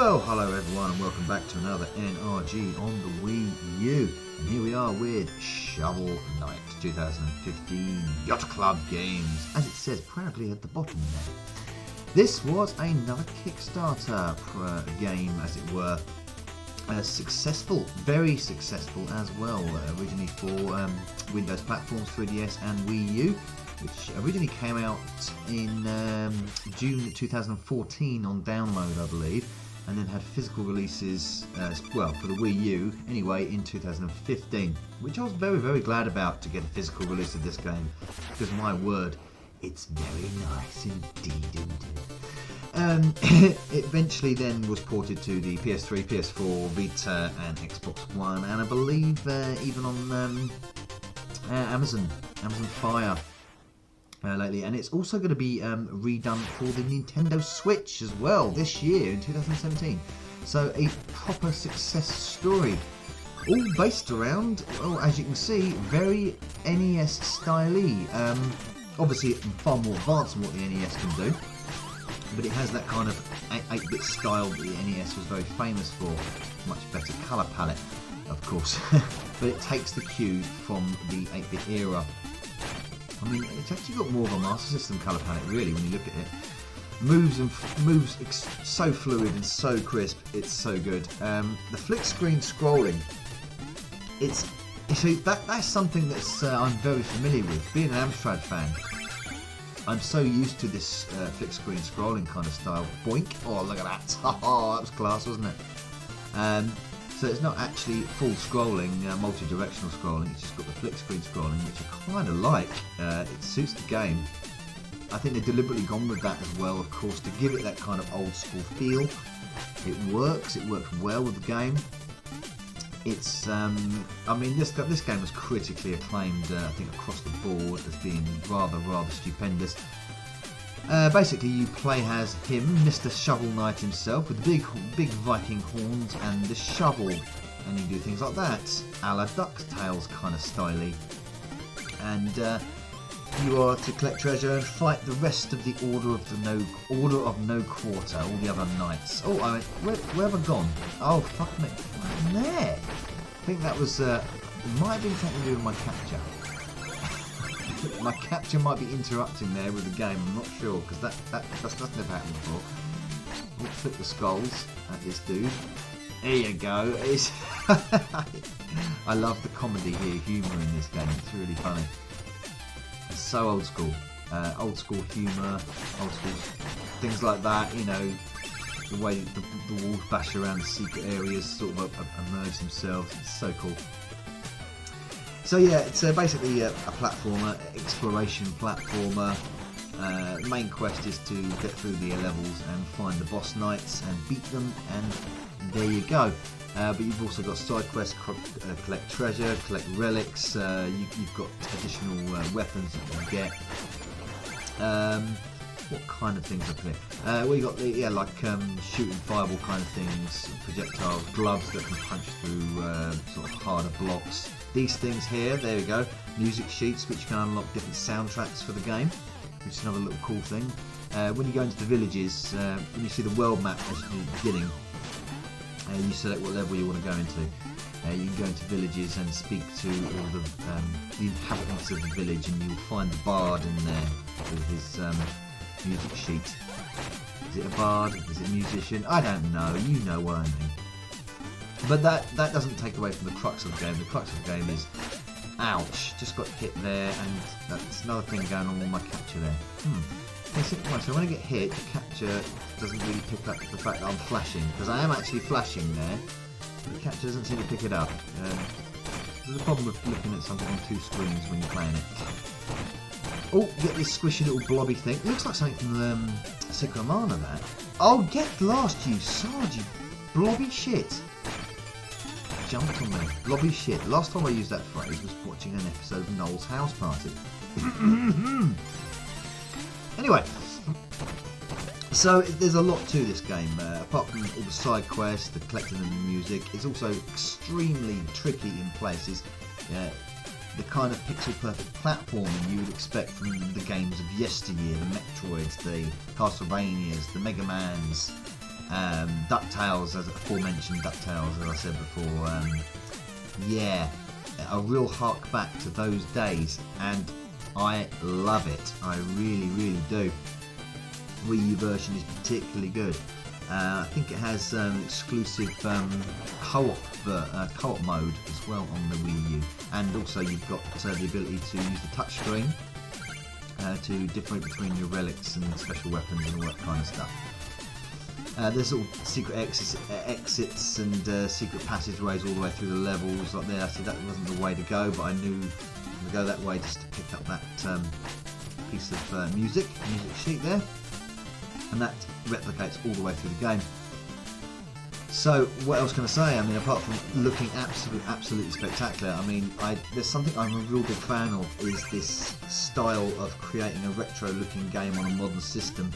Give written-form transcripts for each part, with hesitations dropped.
Well, hello everyone and welcome back to another NRG on the Wii U. And here we are with Shovel Knight 2015 Yacht Club Games, as it says proudly at the bottom there. This was another Kickstarter game, as it were. Successful, very successful as well, originally for Windows platforms, 3DS and Wii U, which originally came out in June 2014 on download, I believe, and then had physical releases, well, for the Wii U anyway, in 2015, which I was very, very glad about, to get a physical release of this game, because my word, it's very nice indeed, isn't it? It eventually then was ported to the PS3, PS4, Vita and Xbox One, and I believe even on Amazon Fire lately, and it's also going to be redone for the Nintendo Switch as well this year in 2017. So a proper success story, all based around, well, as you can see, very NES style-y. Obviously far more advanced than what the NES can do, but it has that kind of 8-bit style that the NES was very famous for. Much better colour palette, of course, but it takes the cue from the 8-bit era. I mean, it's actually got more of a Master System colour palette, really, when you look at it. Moves so fluid and so crisp, it's so good. The flick screen scrolling, that's something that's I'm very familiar with. Being an Amstrad fan, I'm so used to this flick screen scrolling kind of style. Boink! Oh, look at that! Oh, that was class, wasn't it? So it's not actually full scrolling, multi-directional scrolling, it's just got the flick screen scrolling, which I kind of like. It suits the game. I think they've deliberately gone with that as well, of course, to give it that kind of old school feel. It works well with the game. It's, I mean, this game was critically acclaimed, I think, across the board as being rather stupendous. Basically, you play as him, Mr. Shovel Knight himself, with the big Viking horns and the shovel, and you do things like that, a la DuckTales kind of styly. And you are to collect treasure and fight the rest of the Order of No Quarter, all the other knights. Oh, I went, where have I gone? Oh, fuck me, I'm there. I think that was, it might have been something to do with my capture. My capture might be interrupting there with the game, I'm not sure, because that's never happened before. We'll flick the skulls at this dude. There you go. I love the comedy here, humour in this game, it's really funny. It's so old school humour, old school things like that, you know, the way the wolves bash around the secret areas, sort of emerge themselves, it's so cool. So yeah, it's basically a platformer, exploration platformer. The main quest is to get through the levels and find the boss knights and beat them, and there you go. But you've also got side quests, collect treasure, collect relics, you've got additional weapons that you can get. What kind of things up here? Well, you got the like shooting fireball kind of things, projectiles, gloves that can punch through sort of harder blocks. These things here, there we go, music sheets which can unlock different soundtracks for the game, which is another little cool thing. When you go into the villages, when you see the world map as you're beginning, you select what level you want to go into. You can go into villages and speak to all the inhabitants of the village, and you'll find the bard in there with his music sheet. Is it a bard? Is it a musician? I don't know, you know what I mean. But that doesn't take away from the crux of the game. The crux of the game is, ouch, just got hit there, and that's another thing going on with my capture there. So when I get hit, the capture doesn't really pick up the fact that I'm flashing, because I am actually flashing there, but the capture doesn't seem to pick it up. There's a problem with looking at something on two screens when you're playing it. Oh, get this squishy little blobby thing. It looks like something from Secret of Mana, that. Oh, get lost, you sod, you blobby shit. Jumped on me. Blobby shit. Last time I used that phrase was watching an episode of Noel's House Party. Anyway, so there's a lot to this game. Apart from all the side quests, the collecting of the music, it's also extremely tricky in places. The kind of pixel-perfect platforming you would expect from the games of yesteryear, the Metroids, the Castlevanias, the Mega Mans, DuckTales, as aforementioned DuckTales, as I said before. Yeah, a real hark back to those days, and I love it. I really, really do. Wii U version is particularly good. I think it has exclusive co-op mode as well on the Wii U, and also you've got the ability to use the touchscreen to differentiate between your relics and special weapons and all that kind of stuff. There's all secret exits and secret passageways all the way through the levels like there. I said that wasn't the way to go, but I knew to go that way just to pick up that piece of music sheet there, and that replicates all the way through the game. So what else can I say? I mean, apart from looking absolutely spectacular, I mean, there's something I'm a real big fan of, is this style of creating a retro-looking game on a modern system.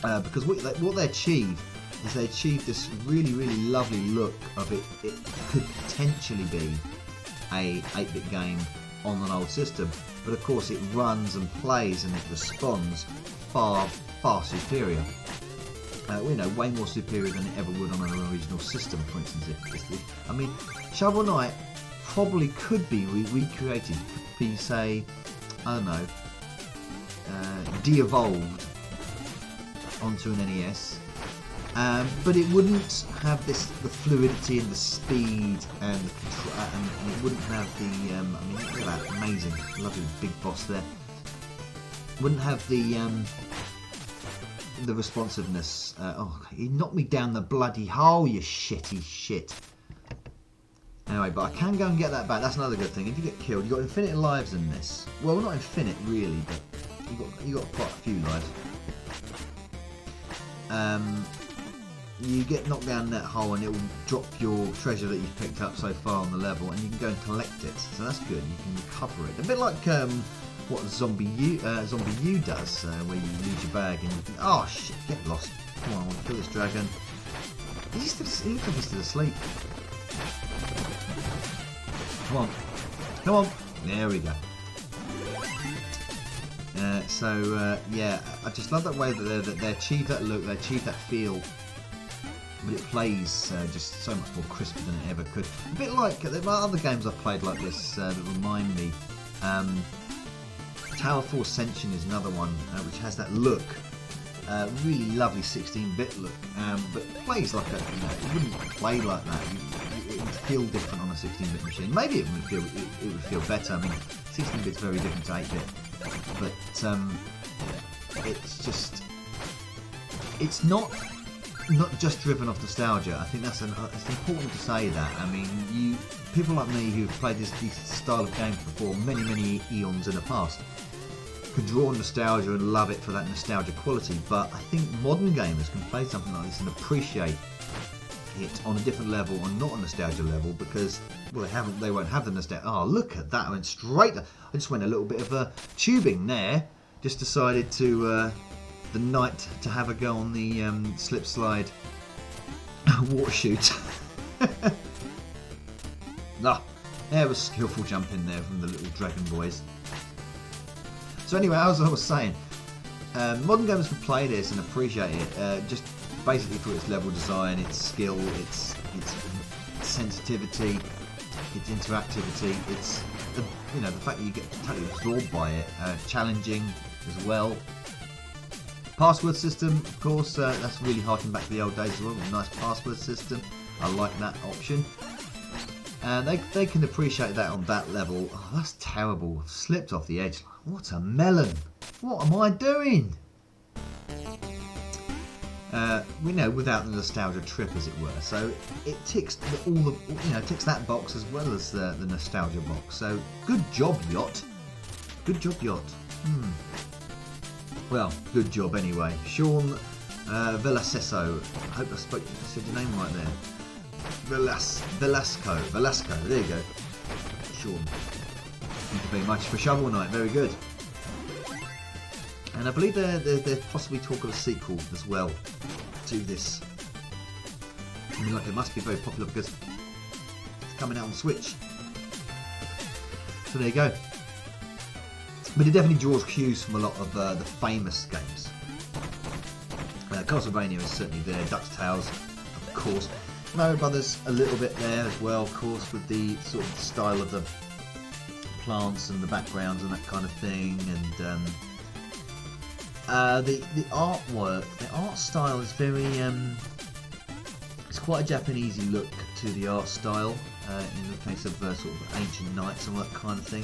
Because what they achieve is they achieve this really, really lovely look of it. It could potentially be a 8-bit game on an old system, but of course it runs and plays and it responds far, far superior. Way more superior than it ever would on an original system, for instance. I mean, Shovel Knight probably could be recreated, could be, say, I don't know, de-evolved onto an NES, but it wouldn't have the fluidity and the speed and the control, and it wouldn't have the, I mean, look at that amazing, lovely big boss there. Wouldn't have the responsiveness. Oh, he knocked me down the bloody hole, you shitty shit. Anyway, but I can go and get that back. That's another good thing. If you get killed, you've got infinite lives in this. Well, not infinite really, but you got quite a few lives. You get knocked down that hole and it will drop your treasure that you've picked up so far on the level, and you can go and collect it. So that's good. You can recover it. A bit like what WiiU does, where you lose your bag and you think, oh shit, get lost. Come on, I want to kill this dragon. He looks like he's still asleep. Come on. Come on. There we go. Yeah, I just love that way that they achieve that look, they achieve that feel, but it plays just so much more crisper than it ever could. A bit like there are other games I've played like this that remind me. Tower 4 Ascension is another one which has that look, really lovely 16-bit look, but plays like it wouldn't play like that. It would feel different on a 16-bit machine. Maybe it would feel better. I mean, 16-bit's very different to 8-bit. But it's not just driven off nostalgia. I think it's important to say that. I mean, people like me who've played this style of games before many eons in the past can draw on nostalgia and love it for that nostalgia quality. But I think modern gamers can play something like this and appreciate it on a different level, or not a nostalgia level, because they won't have the nostalgia. Oh, look at that! I went straight. I just went a little bit of tubing there. Just decided to the night to have a go on the slip slide water chute. There was skillful jumping there from the little dragon boys. So anyway, as I was saying, modern gamers can play this and appreciate it just basically for its level design, its skill, its sensitivity, its interactivity, its the fact that you get totally absorbed by it, challenging as well. Password system, of course, that's really harking back to the old days as well. A nice password system, I like that option. And they can appreciate that on that level. Oh, that's terrible. I've slipped off the edge. What a melon! What am I doing? Without the nostalgia trip, as it were. So it ticks ticks that box as well as the nostalgia box. So good job, Yacht. Good job, Yacht. Well, good job anyway. Sean Velasco. I hope I said your name right there. Velasco. There you go. Sean. Thank you very much for Shovel Knight. Very good. And I believe there's possibly talk of a sequel as well to this. I mean, it must be very popular because it's coming out on Switch. So there you go. But it definitely draws cues from a lot of the famous games. Castlevania is certainly there. DuckTales, of course. Mario Brothers a little bit there as well, of course, with the sort of style of the plants and the backgrounds and that kind of thing. And the artwork, the art style is very it's quite a Japanesey look to the art style in the case of sort of ancient knights and all that kind of thing.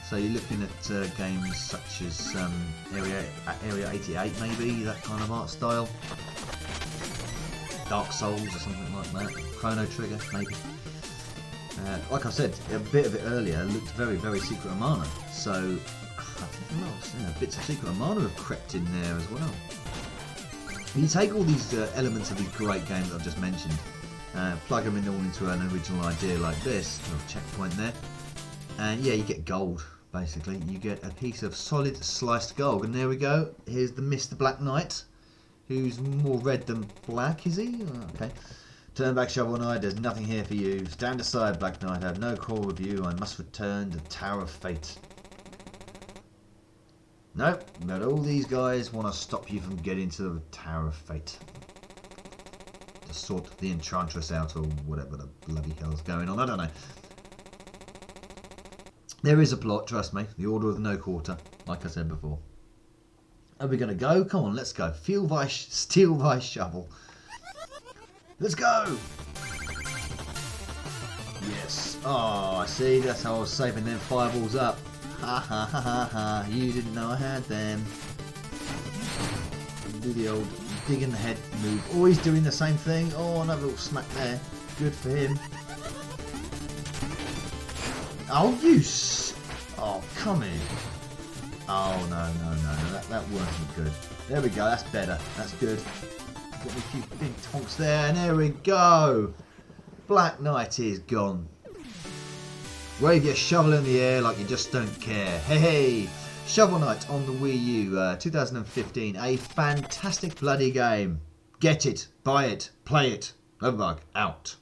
So you're looking at games such as Area 88 maybe, that kind of art style. Dark Souls or something like that. Chrono Trigger maybe. Like I said, a bit of it earlier looked very, very Secret of Mana. So I think bits of Secret of Mana have crept in there as well. You take all these elements of these great games I've just mentioned, plug them in all into an original idea like this, little checkpoint there, and yeah, you get gold. Basically, you get a piece of solid sliced gold, and there we go. Here's the Mr. Black Knight, who's more red than black, is he? Oh, okay. Turn back, Shovel Knight. There's nothing here for you. Stand aside, Black Knight. I have no quarrel with you. I must return to the Tower of Fate. Nope, but all these guys want to stop you from getting to the Tower of Fate. To sort the Enchantress out, or whatever the bloody hell's going on. I don't know. There is a plot, trust me. The Order of the No Quarter, like I said before. Are we going to go? Come on, let's go. Steal thy shovel. Let's go! Yes. Oh, see, that's how I was saving them fireballs up. Ha ha ha ha ha. You didn't know I had them. Do the old dig in the head move. Always doing the same thing. Oh, another little smack there. Good for him. Oh, oh, come in. Oh, no. That wasn't good. There we go. That's better. That's good. Got me a few big tonks there, and there we go. Black Knight is gone. Wave your shovel in the air like you just don't care. Hey! Shovel Knight on the Wii U, 2015. A fantastic bloody game. Get it, buy it, play it. Overbug out.